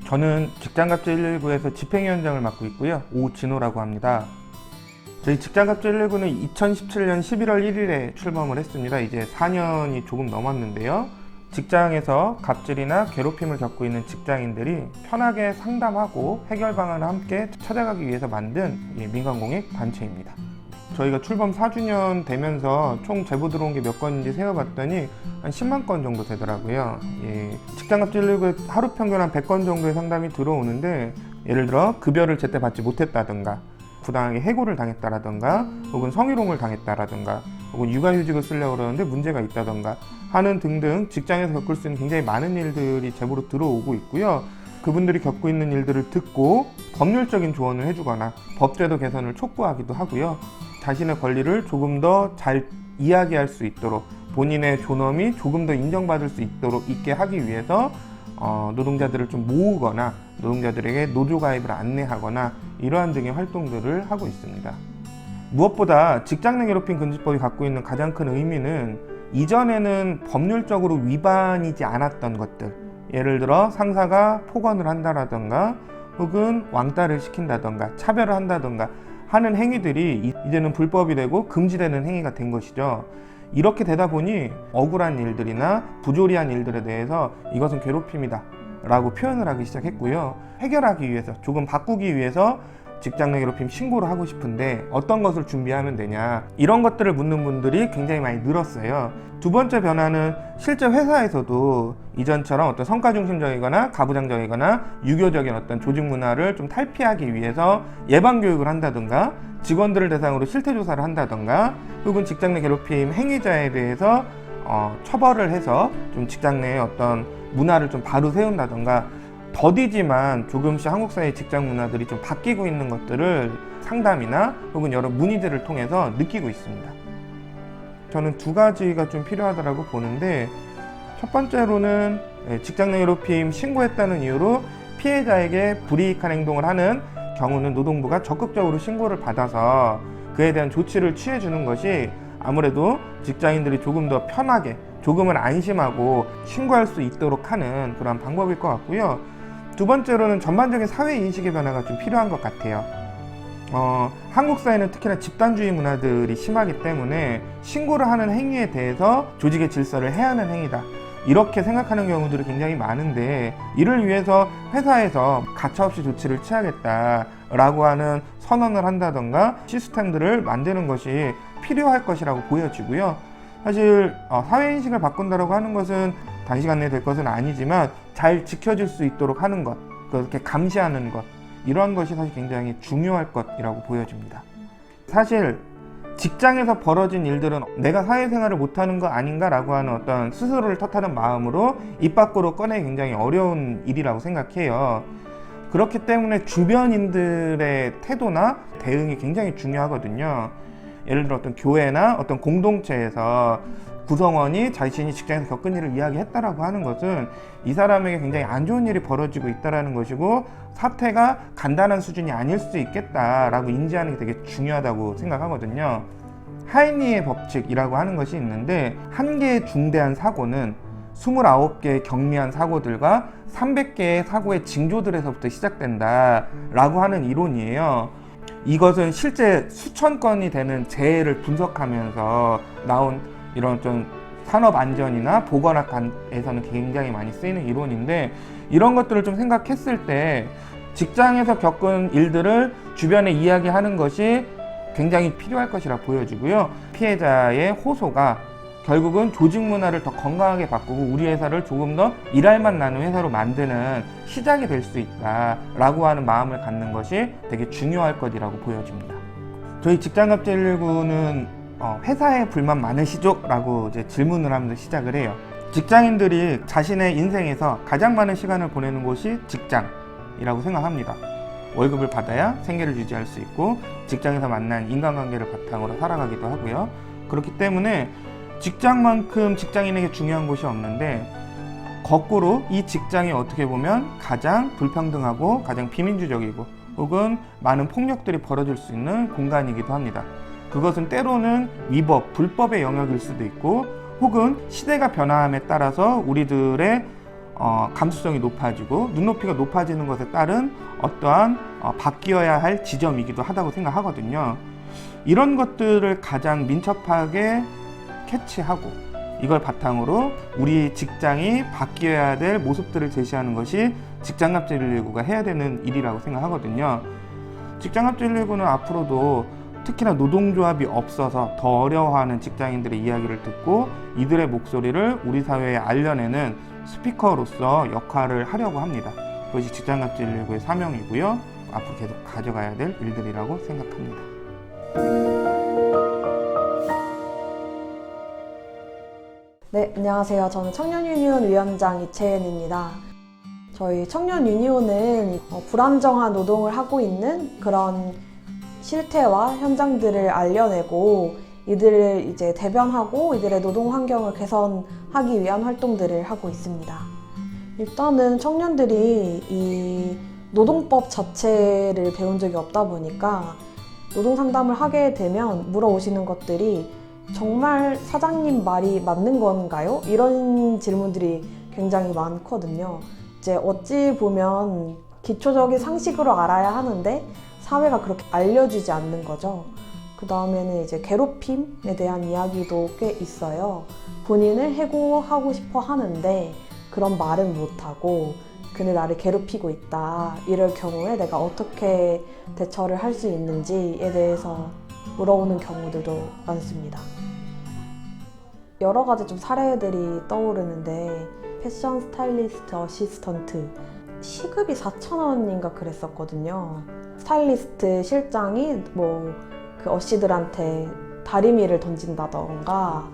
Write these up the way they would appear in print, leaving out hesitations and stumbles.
저는 직장갑질 119에서 집행위원장을 맡고 있고요. 오진호라고 합니다. 저희 직장갑질 119는 2017년 11월 1일에 출범을 했습니다. 이제 4년이 조금 넘었는데요. 직장에서 갑질이나 괴롭힘을 겪고 있는 직장인들이 편하게 상담하고 해결 방안을 함께 찾아가기 위해서 만든 민간공익 단체입니다. 저희가 출범 4주년 되면서 총 제보 들어온 게 몇 건인지 세어봤더니 한 10만 건 정도 되더라고요. 직장갑질 119에 하루 평균 한 100건 정도의 상담이 들어오는데, 예를 들어 급여를 제때 받지 못했다든가, 부당하게 해고를 당했다라든가, 혹은 성희롱을 당했다라든가, 혹은 육아휴직을 쓰려고 그러는데 문제가 있다든가 하는 등등 직장에서 겪을 수 있는 굉장히 많은 일들이 제보로 들어오고 있고요. 그분들이 겪고 있는 일들을 듣고 법률적인 조언을 해주거나 법제도 개선을 촉구하기도 하고요. 자신의 권리를 조금 더 잘 이야기할 수 있도록, 본인의 존엄이 조금 더 인정받을 수 있게 하기 위해서 노동자들을 좀 모으거나 노동자들에게 노조 가입을 안내하거나 이러한 등의 활동들을 하고 있습니다. 무엇보다 직장 내 괴롭힘 금지법이 갖고 있는 가장 큰 의미는, 이전에는 법률적으로 위반이지 않았던 것들, 예를 들어 상사가 폭언을 한다라던가 혹은 왕따를 시킨다던가 차별을 한다던가 하는 행위들이 이제는 불법이 되고 금지되는 행위가 된 것이죠. 이렇게 되다 보니 억울한 일들이나 부조리한 일들에 대해서 이것은 괴롭힘이다 라고 표현을 하기 시작했고요. 해결하기 위해서, 조금 바꾸기 위해서 직장 내 괴롭힘 신고를 하고 싶은데 어떤 것을 준비하면 되냐, 이런 것들을 묻는 분들이 굉장히 많이 늘었어요. 두 번째 변화는, 실제 회사에서도 이전처럼 어떤 성과 중심적이거나 가부장적이거나 유교적인 어떤 조직 문화를 좀 탈피하기 위해서 예방 교육을 한다든가, 직원들을 대상으로 실태 조사를 한다든가, 혹은 직장 내 괴롭힘 행위자에 대해서 처벌을 해서 좀 직장 내의 어떤 문화를 좀 바로 세운다든가, 더디지만 조금씩 한국 사회의 직장 문화들이 좀 바뀌고 있는 것들을 상담이나 혹은 여러 문의들을 통해서 느끼고 있습니다. 저는 두 가지가 좀 필요하다고 보는데, 첫 번째로는 직장 내 괴롭힘 신고했다는 이유로 피해자에게 불이익한 행동을 하는 경우는 노동부가 적극적으로 신고를 받아서 그에 대한 조치를 취해주는 것이 아무래도 직장인들이 조금 더 편하게, 조금은 안심하고 신고할 수 있도록 하는 그런 방법일 것 같고요. 두 번째로는 전반적인 사회인식의 변화가 좀 필요한 것 같아요. 한국 사회는 특히나 집단주의 문화들이 심하기 때문에 신고를 하는 행위에 대해서 조직의 질서를 해하는 행위다, 이렇게 생각하는 경우들이 굉장히 많은데, 이를 위해서 회사에서 가차없이 조치를 취하겠다라고 하는 선언을 한다던가 시스템들을 만드는 것이 필요할 것이라고 보여지고요. 사실 사회인식을 바꾼다라고 하는 것은 단시간 내에 될 것은 아니지만 잘 지켜질 수 있도록 하는 것, 그렇게 감시하는 것, 이러한 것이 사실 굉장히 중요할 것이라고 보여집니다. 사실 직장에서 벌어진 일들은 내가 사회생활을 못하는 거 아닌가라고 하는 어떤 스스로를 탓하는 마음으로 입 밖으로 꺼내기 굉장히 어려운 일이라고 생각해요. 그렇기 때문에 주변인들의 태도나 대응이 굉장히 중요하거든요. 예를 들어 어떤 교회나 어떤 공동체에서 구성원이 자신이 직장에서 겪은 일을 이야기했다라고 하는 것은 이 사람에게 굉장히 안 좋은 일이 벌어지고 있다는 것이고, 사태가 간단한 수준이 아닐 수 있겠다라고 인지하는 게 되게 중요하다고 생각하거든요. 하이니의 법칙이라고 하는 것이 있는데, 한 개의 중대한 사고는 29개의 경미한 사고들과 300개의 사고의 징조들에서부터 시작된다라고 하는 이론이에요. 이것은 실제 수천 건이 되는 재해를 분석하면서 나온 이런 좀 산업안전이나 보건학에서는 굉장히 많이 쓰이는 이론인데, 이런 것들을 좀 생각했을 때 직장에서 겪은 일들을 주변에 이야기하는 것이 굉장히 필요할 것이라 보여지고요. 피해자의 호소가 결국은 조직 문화를 더 건강하게 바꾸고 우리 회사를 조금 더 일할 맛 나는 회사로 만드는 시작이 될 수 있다라고 하는 마음을 갖는 것이 되게 중요할 것이라고 보여집니다. 저희 직장갑질 119는 회사에 불만 많으시죠? 라고 이제 질문을 하면서 시작을 해요. 직장인들이 자신의 인생에서 가장 많은 시간을 보내는 곳이 직장이라고 생각합니다. 월급을 받아야 생계를 유지할 수 있고 직장에서 만난 인간관계를 바탕으로 살아가기도 하고요. 그렇기 때문에 직장만큼 직장인에게 중요한 곳이 없는데 거꾸로 이 직장이 어떻게 보면 가장 불평등하고 가장 비민주적이고 혹은 많은 폭력들이 벌어질 수 있는 공간이기도 합니다. 그것은 때로는 위법, 불법의 영역일 수도 있고 혹은 시대가 변화함에 따라서 우리들의 감수성이 높아지고 눈높이가 높아지는 것에 따른 어떠한 바뀌어야 할 지점이기도 하다고 생각하거든요. 이런 것들을 가장 민첩하게 캐치하고 이걸 바탕으로 우리 직장이 바뀌어야 될 모습들을 제시하는 것이 직장갑질 119가 해야 되는 일이라고 생각하거든요. 직장갑질 119는 앞으로도 특히나 노동조합이 없어서 더 어려워하는 직장인들의 이야기를 듣고 이들의 목소리를 우리 사회에 알려내는 스피커로서 역할을 하려고 합니다. 그것이 직장갑질 119의 사명이고요. 앞으로 계속 가져가야 될 일들이라고 생각합니다. 네, 안녕하세요. 저는 청년유니온 위원장 이채은입니다. 저희 청년유니온은 불안정한 노동을 하고 있는 그런 실태와 현장들을 알려내고 이들을 이제 대변하고 이들의 노동 환경을 개선하기 위한 활동들을 하고 있습니다. 일단은 청년들이 이 노동법 자체를 배운 적이 없다 보니까 노동 상담을 하게 되면 물어오시는 것들이 정말 사장님 말이 맞는 건가요? 이런 질문들이 굉장히 많거든요. 이제 어찌 보면 기초적인 상식으로 알아야 하는데 사회가 그렇게 알려주지 않는 거죠. 그 다음에는 이제 괴롭힘에 대한 이야기도 꽤 있어요. 본인을 해고하고 싶어 하는데 그런 말은 못하고 그는 나를 괴롭히고 있다. 이럴 경우에 내가 어떻게 대처를 할 수 있는지에 대해서 물어오는 경우들도 많습니다. 여러 가지 좀 사례들이 떠오르는데 패션 스타일리스트 어시스턴트 시급이 4,000원인가 그랬었거든요. 스타일리스트 실장이 그 어시들한테 다리미를 던진다던가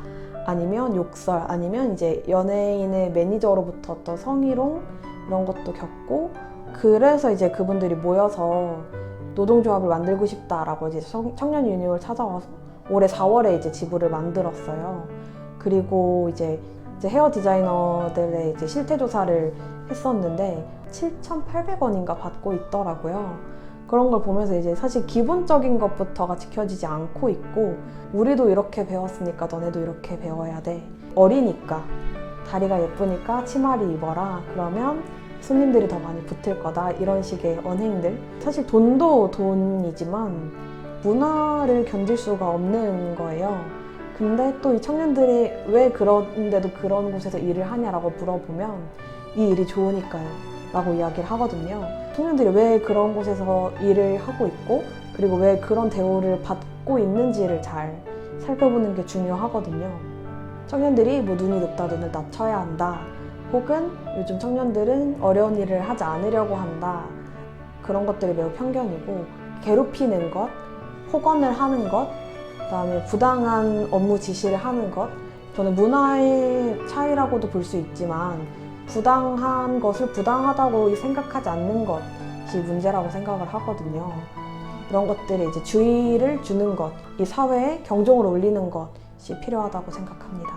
아니면 욕설 아니면 이제 연예인의 매니저로부터 어떤 성희롱 이런 것도 겪고 그래서 이제 그분들이 모여서 노동조합을 만들고 싶다라고 이제 청년 유니온을 찾아와서 올해 4월에 이제 지부를 만들었어요. 그리고 이제 헤어 디자이너들의 이제 실태 조사를 했었는데 7,800원인가 받고 있더라고요. 그런 걸 보면서 이제 사실 기본적인 것부터가 지켜지지 않고 있고 우리도 이렇게 배웠으니까 너네도 이렇게 배워야 돼. 어리니까 다리가 예쁘니까 치마를 입어라. 그러면 손님들이 더 많이 붙을 거다. 이런 식의 언행들. 사실 돈도 돈이지만 문화를 견딜 수가 없는 거예요. 근데 또 이 청년들이 왜 그런데도 그런 곳에서 일을 하냐라고 물어보면 이 일이 좋으니까요 라고 이야기를 하거든요. 청년들이 왜 그런 곳에서 일을 하고 있고 그리고 왜 그런 대우를 받고 있는지를 잘 살펴보는 게 중요하거든요. 청년들이 눈이 높다 눈을 낮춰야 한다 혹은 요즘 청년들은 어려운 일을 하지 않으려고 한다 그런 것들이 매우 편견이고 괴롭히는 것, 폭언을 하는 것 그다음에 부당한 업무 지시를 하는 것 저는 문화의 차이라고도 볼 수 있지만 부당한 것을 부당하다고 생각하지 않는 것이 문제라고 생각을 하거든요. 이런 것들에 이제 주의를 주는 것, 이 사회에 경종을 울리는 것이 필요하다고 생각합니다.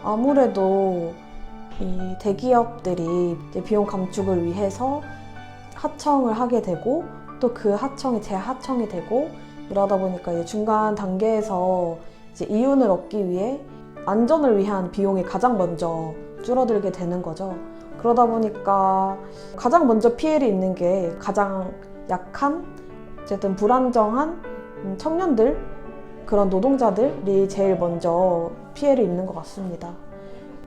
아무래도 이 대기업들이 이제 비용 감축을 위해서 하청을 하게 되고 또 그 하청이 재하청이 되고 이러다 보니까 이제 중간 단계에서 이제 이윤을 얻기 위해 안전을 위한 비용이 가장 먼저 줄어들게 되는 거죠. 그러다 보니까 가장 먼저 피해를 입는 게 가장 약한 어쨌든 불안정한 청년들 그런 노동자들이 제일 먼저 피해를 입는 것 같습니다.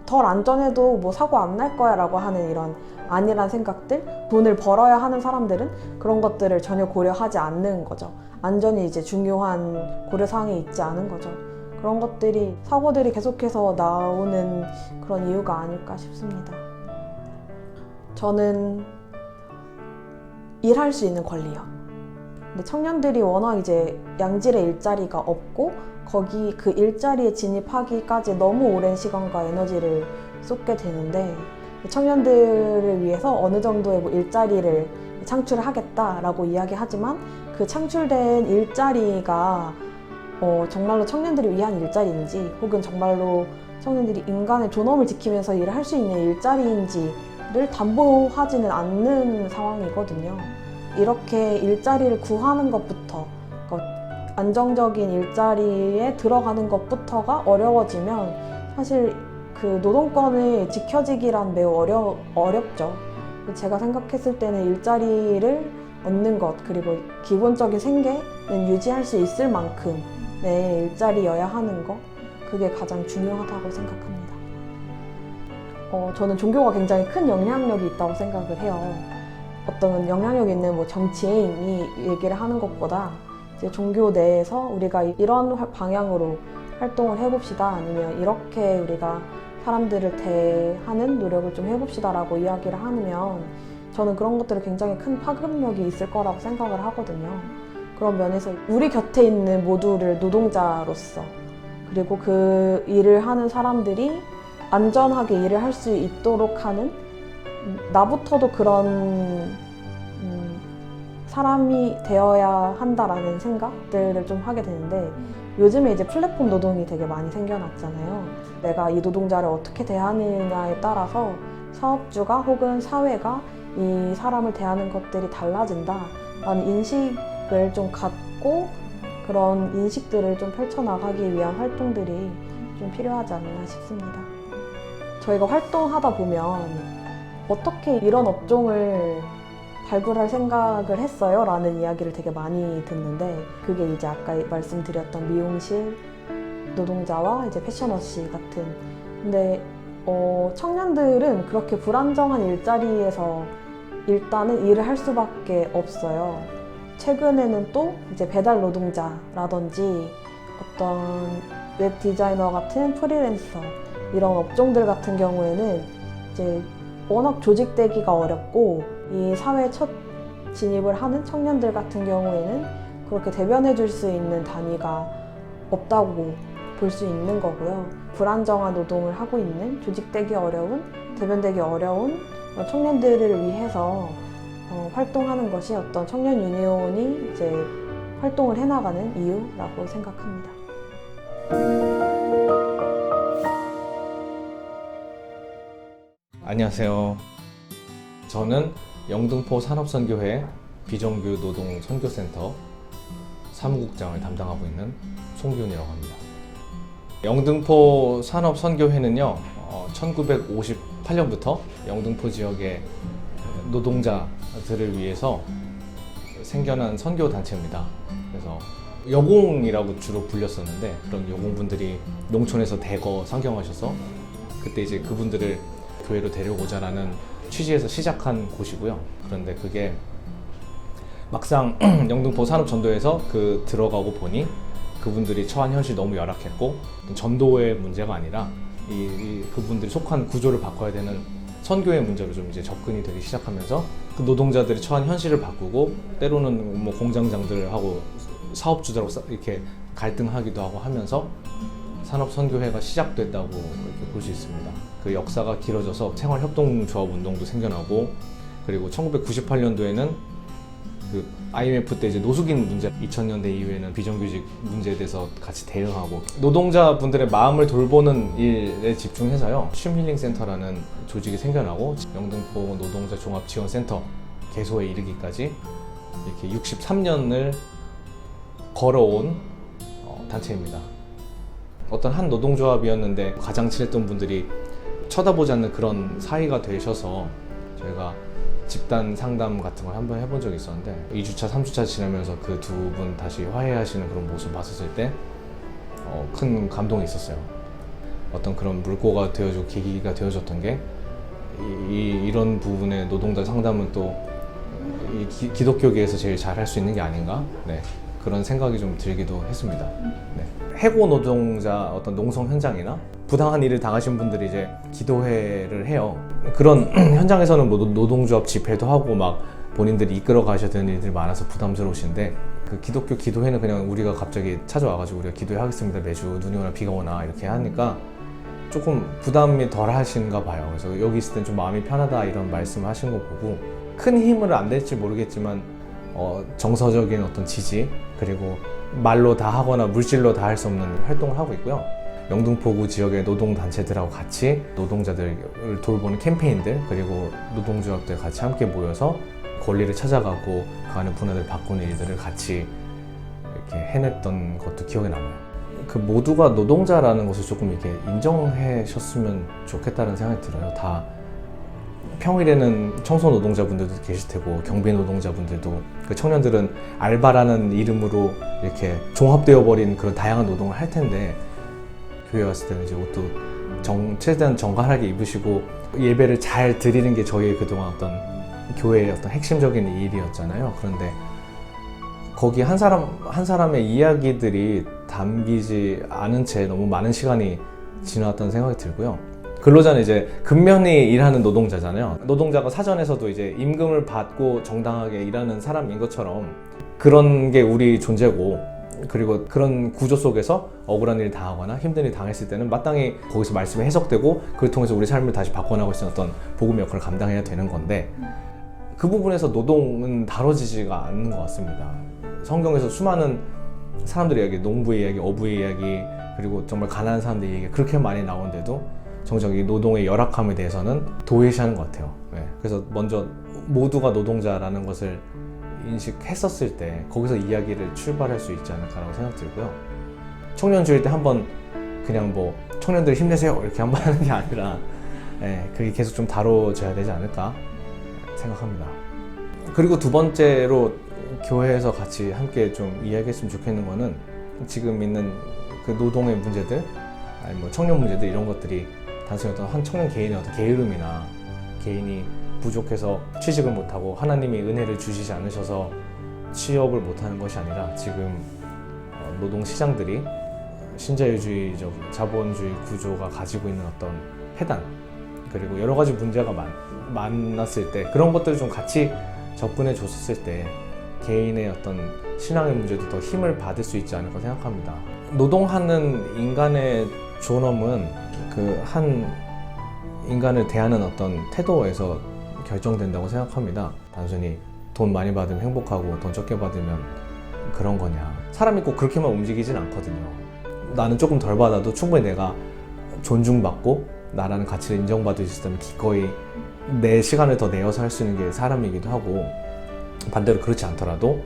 덜 안전해도 사고 안 날 거야 라고 하는 이런 안일한 생각들 돈을 벌어야 하는 사람들은 그런 것들을 전혀 고려하지 않는 거죠. 안전이 이제 중요한 고려사항이 있지 않은 거죠. 그런 것들이 사고들이 계속해서 나오는 그런 이유가 아닐까 싶습니다. 저는 일할 수 있는 권리요. 근데 청년들이 워낙 이제 양질의 일자리가 없고 거기 그 일자리에 진입하기까지 너무 오랜 시간과 에너지를 쏟게 되는데 청년들을 위해서 어느 정도의 일자리를 창출을 하겠다라고 이야기하지만 그 창출된 일자리가 정말로 청년들을 위한 일자리인지 혹은 정말로 청년들이 인간의 존엄을 지키면서 일을 할 수 있는 일자리인지를 담보하지는 않는 상황이거든요. 이렇게 일자리를 구하는 것부터, 안정적인 일자리에 들어가는 것부터가 어려워지면 사실 그 노동권의 지켜지기란 매우 어렵죠. 제가 생각했을 때는 일자리를 얻는 것, 그리고 기본적인 생계는 유지할 수 있을 만큼의 일자리여야 하는 것, 그게 가장 중요하다고 생각합니다. 저는 종교가 굉장히 큰 영향력이 있다고 생각을 해요. 어떤 영향력 있는 정치인이 얘기를 하는 것보다 이제 종교 내에서 우리가 이런 방향으로 활동을 해봅시다, 아니면 이렇게 우리가 사람들을 대하는 노력을 좀 해봅시다 라고 이야기를 하면 저는 그런 것들이 굉장히 큰 파급력이 있을 거라고 생각을 하거든요. 그런 면에서 우리 곁에 있는 모두를 노동자로서, 그리고 그 일을 하는 사람들이 안전하게 일을 할 수 있도록 하는, 나부터도 그런 사람이 되어야 한다라는 생각들을 좀 하게 되는데, 요즘에 이제 플랫폼 노동이 되게 많이 생겨났잖아요. 내가 이 노동자를 어떻게 대하느냐에 따라서 사업주가 혹은 사회가 이 사람을 대하는 것들이 달라진다라는 인식을 좀 갖고 그런 인식들을 좀 펼쳐나가기 위한 활동들이 좀 필요하지 않나 싶습니다. 저희가 활동하다 보면 어떻게 이런 업종을 발굴할 생각을 했어요? 라는 이야기를 되게 많이 듣는데, 그게 이제 아까 말씀드렸던 미용실 노동자와 이제 패셔너시 같은, 근데 청년들은 그렇게 불안정한 일자리에서 일단은 일을 할 수밖에 없어요. 최근에는 또 이제 배달 노동자라든지 어떤 웹 디자이너 같은 프리랜서, 이런 업종들 같은 경우에는 이제 워낙 조직되기가 어렵고, 이 사회에 첫 진입을 하는 청년들 같은 경우에는 그렇게 대변해 줄 수 있는 단위가 없다고 볼 수 있는 거고요. 불안정한 노동을 하고 있는, 조직되기 어려운, 대변되기 어려운 청년들을 위해서 활동하는 것이 어떤 청년 유니온이 이제 활동을 해나가는 이유라고 생각합니다. 안녕하세요. 저는 영등포 산업선교회 비정규 노동 선교센터 사무국장을 담당하고 있는 송기훈이라고 합니다. 영등포 산업선교회는요, 1958년부터 영등포 지역의 노동자들을 위해서 생겨난 선교단체입니다. 그래서 여공이라고 주로 불렸었는데, 그런 여공분들이 농촌에서 대거 상경하셔서 그때 이제 그분들을 교회로 데려오자라는 취지에서 시작한 곳이고요. 그런데 그게 막상 영등포 산업전도에서 들어가고 보니 그분들이 처한 현실이 너무 열악했고, 전도의 문제가 아니라 그분들이 속한 구조를 바꿔야 되는 선교의 문제로 좀 이제 접근이 되기 시작하면서 그 노동자들이 처한 현실을 바꾸고, 때로는 공장장들하고 사업주들하고 이렇게 갈등하기도 하고 하면서 산업선교회가 시작됐다고 이렇게 볼 수 있습니다. 그 역사가 길어져서 생활협동조합 운동도 생겨나고, 그리고 1998년도에는 그 IMF 때 이제 노숙인 문제, 2000년대 이후에는 비정규직 문제에 대해서 같이 대응하고, 노동자분들의 마음을 돌보는 일에 집중해서요, 쉼힐링센터라는 조직이 생겨나고, 영등포 노동자 종합지원센터 개소에 이르기까지 이렇게 63년을 걸어온 단체입니다. 어떤 한 노동조합이었는데 가장 친했던 분들이 쳐다보지 않는 그런 사이가 되셔서 저희가 집단 상담 같은 걸 한번 해본 적이 있었는데, 2주차, 3주차 지나면서 그 두 분 다시 화해하시는 그런 모습 봤었을 때 큰 감동이 있었어요. 어떤 그런 물꼬가 되어주고 계기가 되어줬던 게, 이런 부분의 노동자 상담은 또 기독교계에서 제일 잘 할 수 있는 게 아닌가? 네, 그런 생각이 좀 들기도 했습니다. 네. 해고 노동자 어떤 농성 현장이나 부당한 일을 당하신 분들이 이제 기도회를 해요. 그런 현장에서는 노동조합 집회도 하고 막 본인들이 이끌어 가셔야 되는 일들이 많아서 부담스러우신데, 그 기독교 기도회는 그냥 우리가 갑자기 찾아와가지고 우리가 기도회 하겠습니다, 매주 눈이 오나 비가 오나 이렇게 하니까 조금 부담이 덜 하신가 봐요. 그래서 여기 있을 땐 좀 마음이 편하다 이런 말씀을 하신 거 보고, 큰 힘은 안 될지 모르겠지만 정서적인 어떤 지지, 그리고 말로 다 하거나 물질로 다 할 수 없는 활동을 하고 있고요. 영등포구 지역의 노동단체들하고 같이 노동자들을 돌보는 캠페인들, 그리고 노동조합들 같이 함께 모여서 권리를 찾아가고 그 안에 분화를 바꾸는 일들을 같이 이렇게 해냈던 것도 기억에 남아요. 그 모두가 노동자라는 것을 조금 이렇게 인정하셨으면 좋겠다는 생각이 들어요. 다 평일에는 청소 노동자분들도 계실 테고 경비 노동자분들도, 그 청년들은 알바라는 이름으로 이렇게 종합되어 버린 그런 다양한 노동을 할 텐데, 교회 왔을 때는 이제 옷도 최대한 정갈하게 입으시고 예배를 잘 드리는 게 저희의 그동안 어떤 교회의 어떤 핵심적인 일이었잖아요. 그런데 거기 한 사람의 이야기들이 담기지 않은 채 너무 많은 시간이 지나왔다는 생각이 들고요. 근로자는 이제 근면히 일하는 노동자잖아요. 노동자가 사전에서도 이제 임금을 받고 정당하게 일하는 사람인 것처럼 그런 게 우리 존재고, 그리고 그런 구조 속에서 억울한 일 당하거나 힘든 일 당했을 때는 마땅히 거기서 말씀이 해석되고 그걸 통해서 우리 삶을 다시 바꿔나갈 수 있는 어떤 복음의 역할을 감당해야 되는 건데, 그 부분에서 노동은 다뤄지지가 않는 것 같습니다. 성경에서 수많은 사람들의 이야기, 농부의 이야기, 어부의 이야기, 그리고 정말 가난한 사람들의 이야기 그렇게 많이 나오는데도 정작 이 노동의 열악함에 대해서는 도외시하는 것 같아요. 네. 그래서 먼저 모두가 노동자라는 것을 인식했었을 때 거기서 이야기를 출발할 수 있지 않을까라고 생각 들고요. 청년주일 때 한번 그냥 뭐 청년들 힘내세요 이렇게 한번 하는 게 아니라 그게 계속 좀 다뤄져야 되지 않을까 생각합니다. 그리고 두 번째로 교회에서 같이 함께 좀 이야기했으면 좋겠는 거는, 지금 있는 그 노동의 문제들, 아니 뭐 청년 문제들, 이런 것들이 단순히 어떤 한 청년 개인의 어떤 게으름이나 개인이 부족해서 취직을 못하고 하나님이 은혜를 주시지 않으셔서 취업을 못하는 것이 아니라, 지금 노동 시장들이 신자유주의적 자본주의 구조가 가지고 있는 어떤 해단, 그리고 여러 가지 문제가 만났을 때 그런 것들을 좀 같이 접근해 줬었을 때 개인의 어떤 신앙의 문제도 더 힘을 받을 수 있지 않을까 생각합니다. 노동하는 인간의 존엄은 그 한 인간을 대하는 어떤 태도에서 결정된다고 생각합니다. 단순히 돈 많이 받으면 행복하고 돈 적게 받으면 그런 거냐. 사람이 꼭 그렇게만 움직이진 않거든요. 나는 조금 덜 받아도 충분히 내가 존중받고 나라는 가치를 인정받을 수 있다면 기꺼이 내 시간을 더 내어서 할 수 있는 게 사람이기도 하고, 반대로 그렇지 않더라도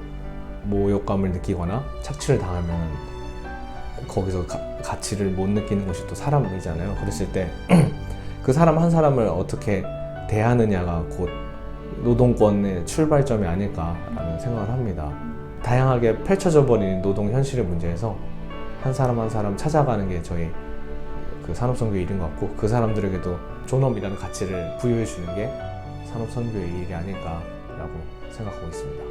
모욕감을 느끼거나 착취를 당하면 거기서 가치를 못 느끼는 것이 또 사람이잖아요. 그랬을 때 그 사람 한 사람을 어떻게 대하느냐가 곧 노동권의 출발점이 아닐까라는 생각을 합니다. 다양하게 펼쳐져 버린 노동 현실의 문제에서 한 사람 한 사람 찾아가는 게 저희 그 산업선교의 일인 것 같고, 그 사람들에게도 존엄이라는 가치를 부여해 주는 게 산업선교의 일이 아닐까라고 생각하고 있습니다.